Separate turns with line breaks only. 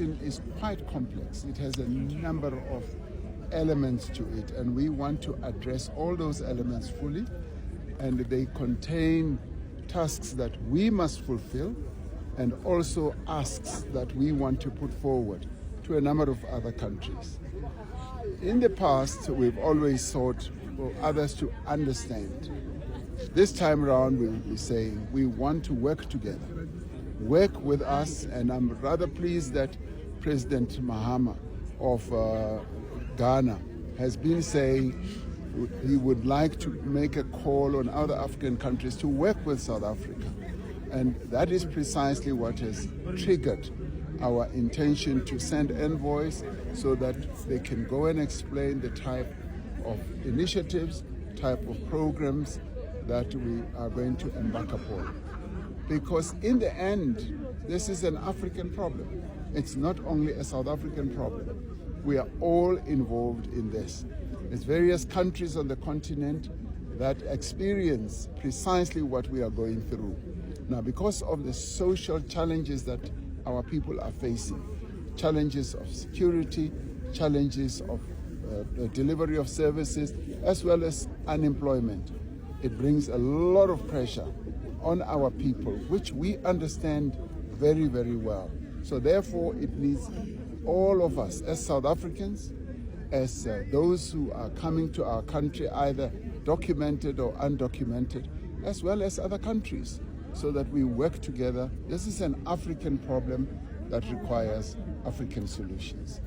is quite complex. It has a number of elements to it, and we want to address all those elements fully, and they contain tasks that we must fulfill and also asks that we want to put forward to a number of other countries. In the past, we've always sought for others to understand. This time around, we will be saying we want to work together, work with us, and I'm rather pleased that President Mahama of Ghana has been saying he would like to make a call on other African countries to work with South Africa. And that is precisely what has triggered our intention to send envoys so that they can go and explain the type of initiatives, type of programs that we are going to embark upon. Because in the end, this is an African problem. It's not only a South African problem. We are all involved in this. There's various countries on the continent that experience precisely what we are going through. Now, because of the social challenges that our people are facing, challenges of security, challenges of delivery of services, as well as unemployment, it brings a lot of pressure on our people, which we understand very, very well. So therefore, it needs all of us as South Africans, as those who are coming to our country, either documented or undocumented, as well as other countries, so that we work together. This is an African problem that requires African solutions.